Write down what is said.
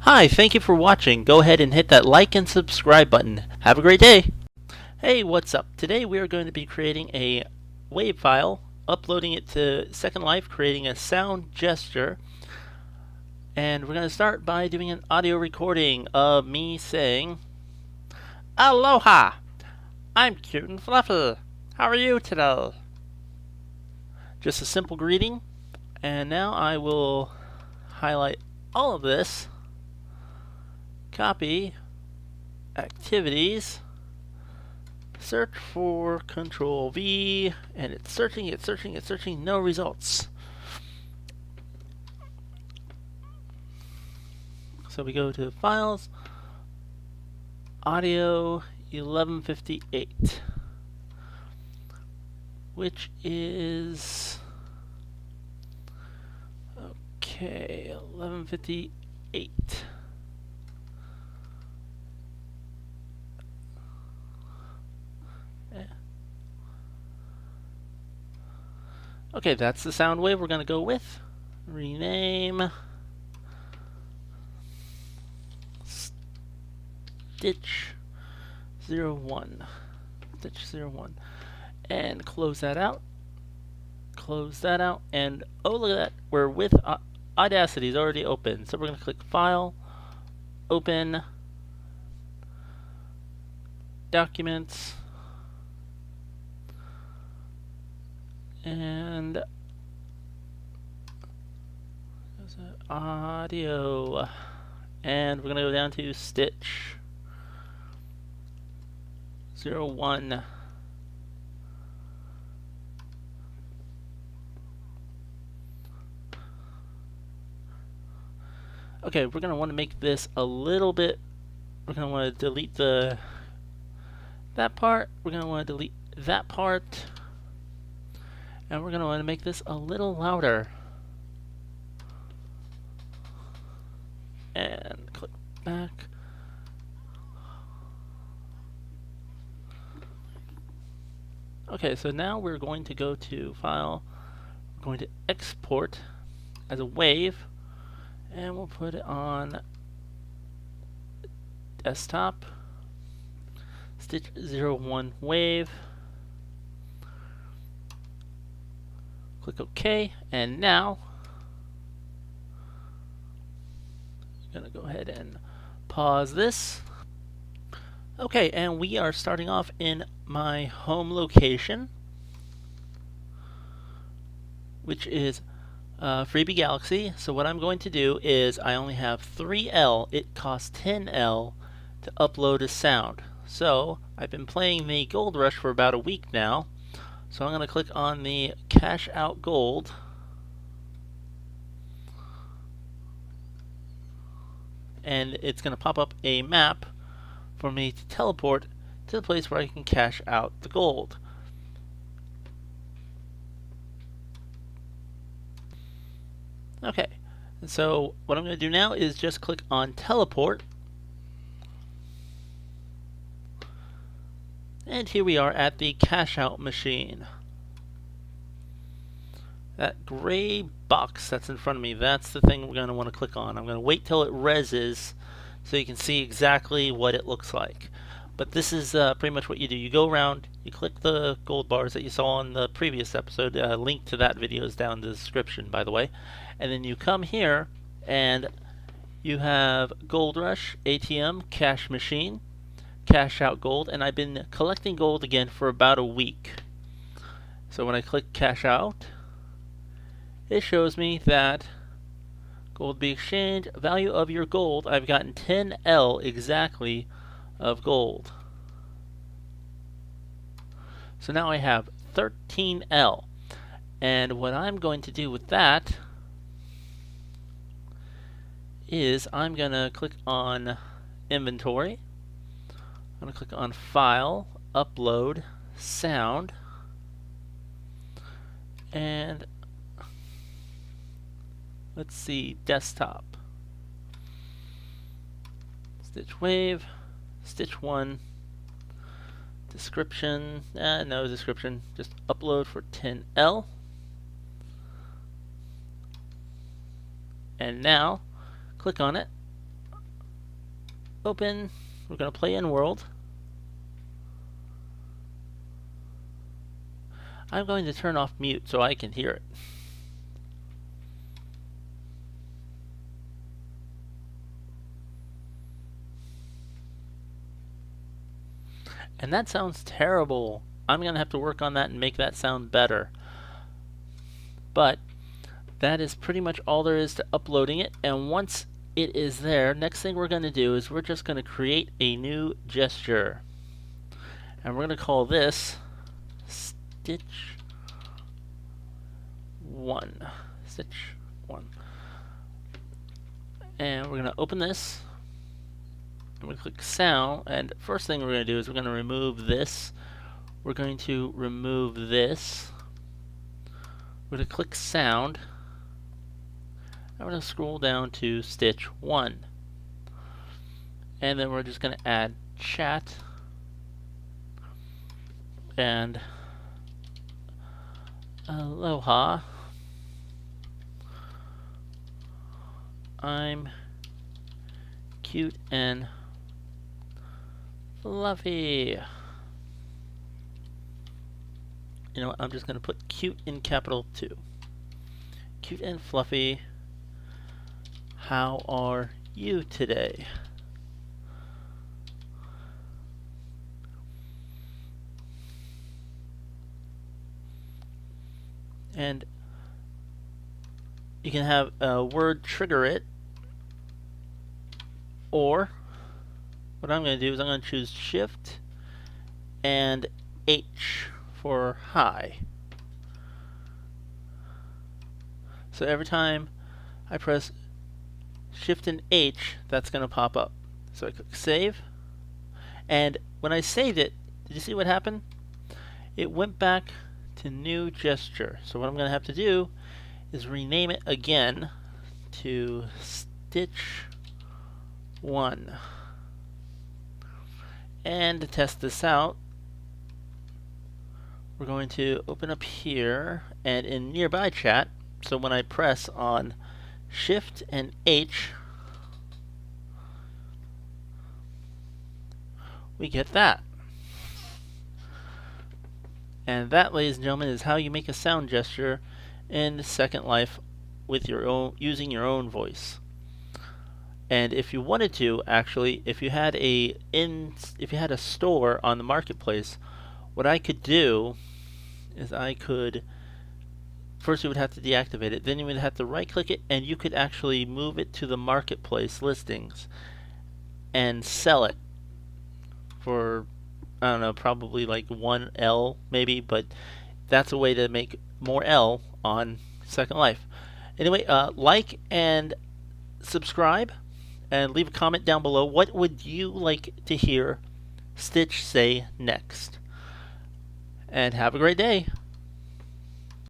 Hi, thank you for watching. Go ahead and hit that like and subscribe button. Have a great day. Hey, what's up? Today we are going to be creating a WAV file, uploading it to SecondLife, creating a sound gesture, and we're going to start by doing an audio recording of me saying, Aloha! I'm cute and fluffy. How are you today? Just a simple greeting, and now I will highlight all of this. Copy, activities, search for Control V, and it's searching, no results. So we go to Files, Audio 1158, which is, okay, 1158. Okay, that's the sound wave we're going to go with. Rename Stitch 01. Stitch 01. And close that out. Close that out. And oh, look at that. We're with Audacity is already open. So we're going to click File, Open, Documents, and audio, and we're going to go down to Stitch 01. Okay, we're going to want to make this a little bit, we're going to want to delete that part, we're going to want to delete that part, and we're going to want to make this a little louder. And click back. Okay, so now we're going to go to File, we're going to export as a wave, and we'll put it on desktop, Stitch 01 wave. Click OK, and now I'm going to go ahead and pause this. Okay, and we are starting off in my home location, which is Freebie Galaxy. So what I'm going to do is I only have 3L. It costs 10L to upload a sound. So I've been playing the Gold Rush for about a week now. So I'm going to click on the Cash Out Gold. And it's going to pop up a map for me to teleport to the place where I can cash out the gold. Okay, and so what I'm going to do now is just click on Teleport. And here we are at the cash out machine. That gray box that's in front of me, that's the thing we're going to want to click on. I'm going to wait till it reses so you can see exactly what it looks like. But this is pretty much what you do. You go around, you click the gold bars that you saw in the previous episode. Link to that video is down in the description, by the way. And then you come here and you have Gold Rush, ATM, Cash Machine, Cash Out Gold, and I've been collecting gold again for about a week. So when I click Cash Out, it shows me that gold be exchanged, value of your gold, I've gotten 10L exactly of gold. So now I have 13L. And what I'm going to do with that is I'm going to click on Inventory. I'm going to click on File, Upload, Sound, and let's see, Desktop. Stitch Wave, Stitch 1, description, no description, just upload for 10L. And now, click on it, open. We're going to play in world. I'm going to turn off mute so I can hear it. And that sounds terrible. I'm going to have to work on that and make that sound better. But that is pretty much all there is to uploading it. And once it is there, next thing we're going to do is we're just going to create a new gesture. And we're going to call this Stitch 1. Stitch 1. And we're going to open this. I'm going to click sound, and first thing we're going to do is we're going to remove this. We're going to remove this. We're going to click sound. I'm going to scroll down to Stitch 1. And then we're just going to add chat and aloha. I'm cute and fluffy. You know what? I'm just going to put cute in capital 2. Cute and fluffy. How are you today? And you can have a word trigger it, or what I'm going to do is I'm going to choose Shift and H for hi. So every time I press Shift and H, that's going to pop up. So I click Save. And when I saved it, did you see what happened? It went back to new gesture. So what I'm going to have to do is rename it again to Stitch 1. And to test this out, we're going to open up here and in nearby chat. So when I press on Shift and H, we get that. And that, ladies and gentlemen, is how you make a sound gesture in Second Life with your own, using your own voice. And if you wanted to, actually, if you had a store on the marketplace, what I could do is I could first you would have to deactivate it, then you would have to right click it, and you could actually move it to the marketplace listings and sell it for, I don't know, probably like 1L maybe, but that's a way to make more L on Second Life. Anyway, like and subscribe and leave a comment down below. What would you like to hear Stitch say next? And have a great day.